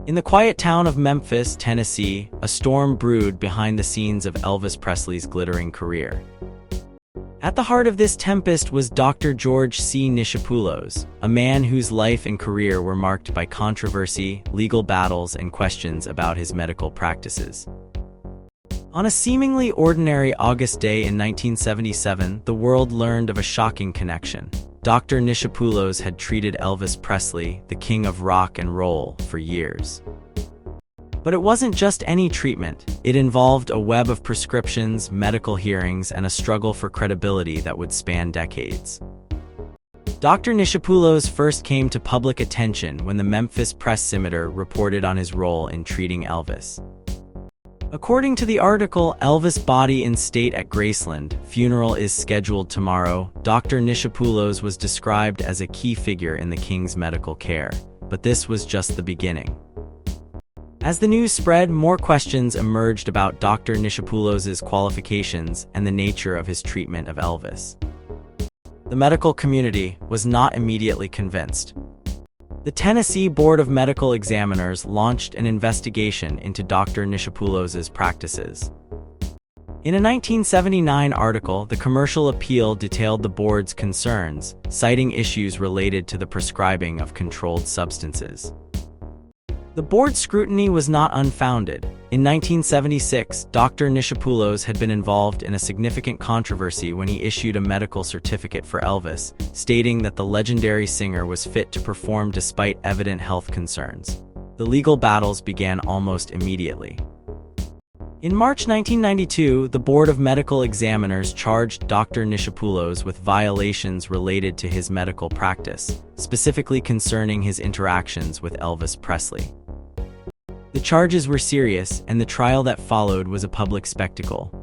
In the quiet town of Memphis, Tennessee, a storm brewed behind the scenes of Elvis Presley's glittering career. At the heart of this tempest was Dr. George C. Nichopoulos, a man whose life and career were marked by controversy, legal battles, and questions about his medical practices. On a seemingly ordinary August day in 1977, the world learned of a shocking connection. Dr. Nichopoulos had treated Elvis Presley, the king of rock and roll, for years. But it wasn't just any treatment. It involved a web of prescriptions, medical hearings, and a struggle for credibility that would span decades. Dr. Nichopoulos first came to public attention when the Memphis Press-Scimitar reported on his role in treating Elvis. According to the article, Elvis Body in State at Graceland, Funeral is Scheduled Tomorrow, Dr. Nichopoulos was described as a key figure in the king's medical care. But this was just the beginning. As the news spread, more questions emerged about Dr. Nichopoulos' qualifications and the nature of his treatment of Elvis. The medical community was not immediately convinced. The Tennessee Board of Medical Examiners launched an investigation into Dr. Nichopoulos' practices. In a 1979 article, the Commercial Appeal detailed the board's concerns, citing issues related to the prescribing of controlled substances. The board's scrutiny was not unfounded. In 1976, Dr. Nichopoulos had been involved in a significant controversy when he issued a medical certificate for Elvis, stating that the legendary singer was fit to perform despite evident health concerns. The legal battles began almost immediately. In March 1992, the Board of Medical Examiners charged Dr. Nichopoulos with violations related to his medical practice, specifically concerning his interactions with Elvis Presley. The charges were serious, and the trial that followed was a public spectacle.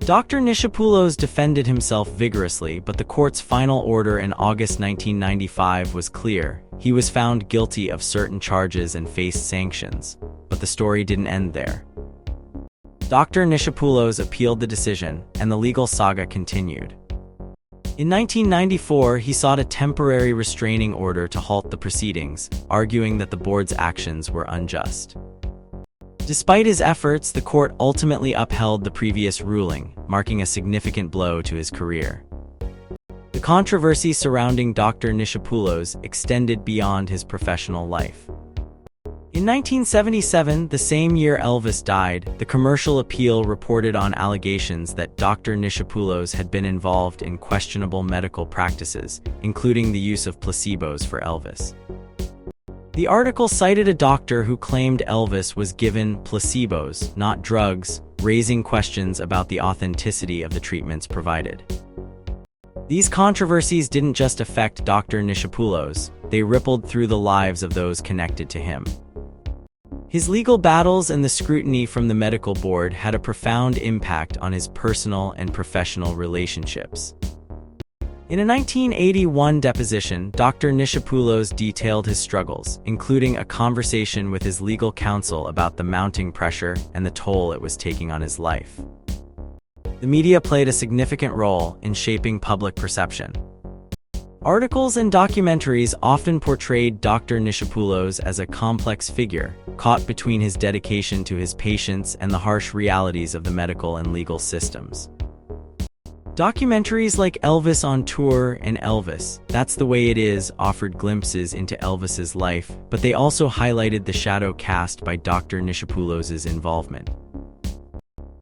Dr. Nichopoulos defended himself vigorously, but the court's final order in August 1995 was clear. He was found guilty of certain charges and faced sanctions. But the story didn't end there. Dr. Nichopoulos appealed the decision, and the legal saga continued. In 1994, he sought a temporary restraining order to halt the proceedings, arguing that the board's actions were unjust. Despite his efforts, the court ultimately upheld the previous ruling, marking a significant blow to his career. The controversy surrounding Dr. Nichopoulos extended beyond his professional life. In 1977, the same year Elvis died, the Commercial Appeal reported on allegations that Dr. Nichopoulos had been involved in questionable medical practices, including the use of placebos for Elvis. The article cited a doctor who claimed Elvis was given placebos, not drugs, raising questions about the authenticity of the treatments provided. These controversies didn't just affect Dr. Nichopoulos, they rippled through the lives of those connected to him. His legal battles and the scrutiny from the medical board had a profound impact on his personal and professional relationships. In a 1981 deposition, Dr. Nichopoulos detailed his struggles, including a conversation with his legal counsel about the mounting pressure and the toll it was taking on his life. The media played a significant role in shaping public perception. Articles and documentaries often portrayed Dr. Nichopoulos as a complex figure, caught between his dedication to his patients and the harsh realities of the medical and legal systems. Documentaries like Elvis on Tour and Elvis, That's the Way It Is offered glimpses into Elvis's life, but they also highlighted the shadow cast by Dr. Nichopoulos' involvement.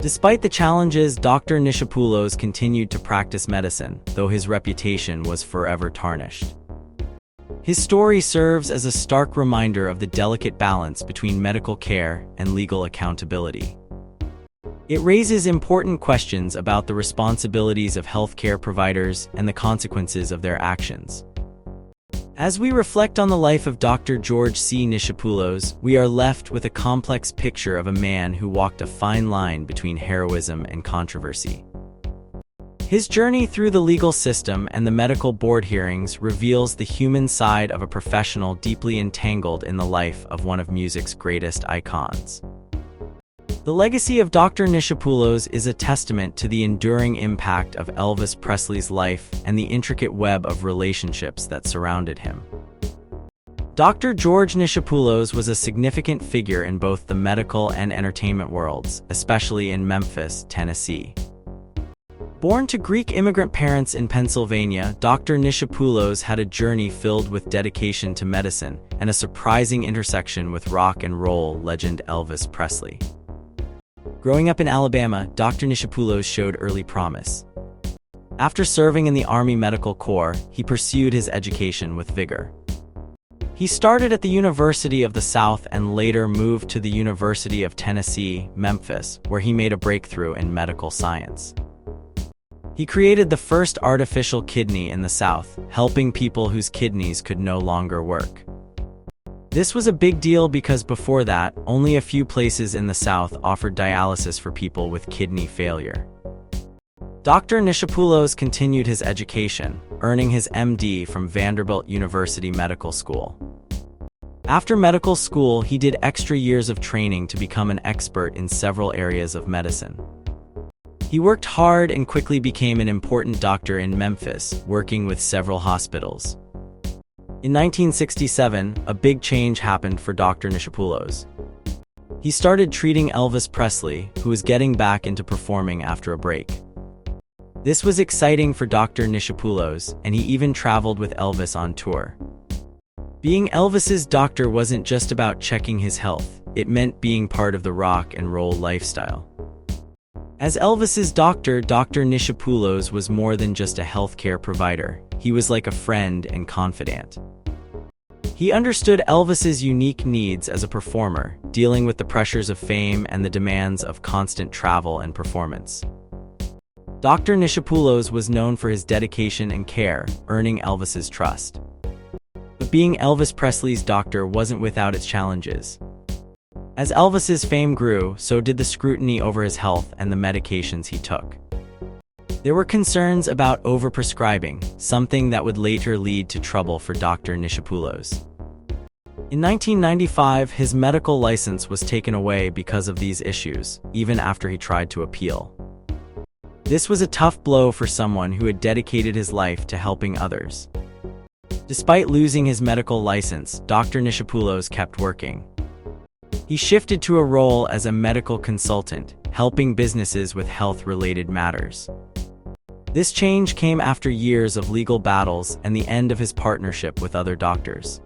Despite the challenges, Dr. Nichopoulos continued to practice medicine, though his reputation was forever tarnished. His story serves as a stark reminder of the delicate balance between medical care and legal accountability. It raises important questions about the responsibilities of healthcare providers and the consequences of their actions. As we reflect on the life of Dr. George C. Nichopoulos, we are left with a complex picture of a man who walked a fine line between heroism and controversy. His journey through the legal system and the medical board hearings reveals the human side of a professional deeply entangled in the life of one of music's greatest icons. The legacy of Dr. Nichopoulos is a testament to the enduring impact of Elvis Presley's life and the intricate web of relationships that surrounded him. Dr. George Nichopoulos was a significant figure in both the medical and entertainment worlds, especially in Memphis, Tennessee. Born to Greek immigrant parents in Pennsylvania, Dr. Nichopoulos had a journey filled with dedication to medicine and a surprising intersection with rock and roll legend Elvis Presley. Growing up in Alabama, Dr. Nichopoulos showed early promise. After serving in the Army Medical Corps, he pursued his education with vigor. He started at the University of the South and later moved to the University of Tennessee, Memphis, where he made a breakthrough in medical science. He created the first artificial kidney in the South, helping people whose kidneys could no longer work. This was a big deal because before that, only a few places in the South offered dialysis for people with kidney failure. Dr. Nichopoulos continued his education, earning his MD from Vanderbilt University Medical School. After medical school, he did extra years of training to become an expert in several areas of medicine. He worked hard and quickly became an important doctor in Memphis, working with several hospitals. In 1967, a big change happened for Dr. Nichopoulos. He started treating Elvis Presley, who was getting back into performing after a break. This was exciting for Dr. Nichopoulos, and he even traveled with Elvis on tour. Being Elvis's doctor wasn't just about checking his health, it meant being part of the rock and roll lifestyle. As Elvis's doctor, Dr. Nichopoulos was more than just a healthcare provider. He was like a friend and confidant. He understood Elvis's unique needs as a performer, dealing with the pressures of fame and the demands of constant travel and performance. Dr. Nichopoulos was known for his dedication and care, earning Elvis's trust. But being Elvis Presley's doctor wasn't without its challenges. As Elvis's fame grew, so did the scrutiny over his health and the medications he took. There were concerns about overprescribing, something that would later lead to trouble for Dr. Nichopoulos. In 1995, his medical license was taken away because of these issues, even after he tried to appeal. This was a tough blow for someone who had dedicated his life to helping others. Despite losing his medical license, Dr. Nichopoulos kept working. He shifted to a role as a medical consultant, helping businesses with health-related matters. This change came after years of legal battles and the end of his partnership with other doctors.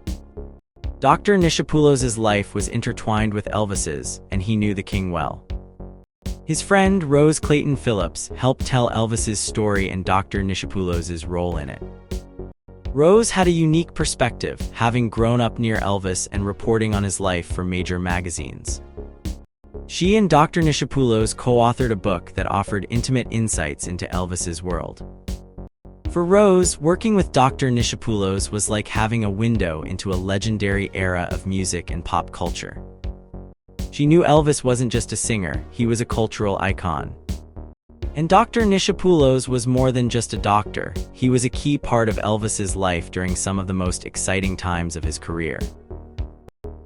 Dr. Nichopoulos' life was intertwined with Elvis's, and he knew the king well. His friend, Rose Clayton Phillips, helped tell Elvis's story and Dr. Nichopoulos' role in it. Rose had a unique perspective, having grown up near Elvis and reporting on his life for major magazines. She and Dr. Nichopoulos co-authored a book that offered intimate insights into Elvis's world. For Rose, working with Dr. Nichopoulos was like having a window into a legendary era of music and pop culture. She knew Elvis wasn't just a singer, he was a cultural icon. And Dr. Nichopoulos was more than just a doctor, he was a key part of Elvis's life during some of the most exciting times of his career.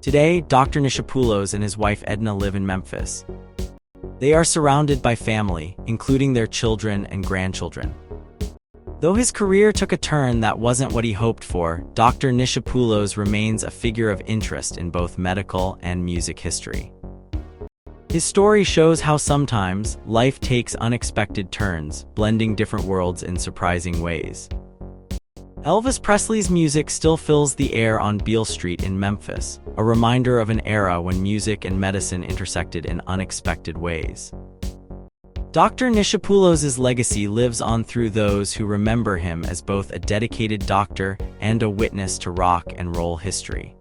Today, Dr. Nichopoulos and his wife Edna live in Memphis. They are surrounded by family, including their children and grandchildren. Though his career took a turn that wasn't what he hoped for, Dr. Nichopoulos remains a figure of interest in both medical and music history. His story shows how sometimes life takes unexpected turns, blending different worlds in surprising ways. Elvis Presley's music still fills the air on Beale Street in Memphis, a reminder of an era when music and medicine intersected in unexpected ways. Dr. Nichopoulos' legacy lives on through those who remember him as both a dedicated doctor and a witness to rock and roll history.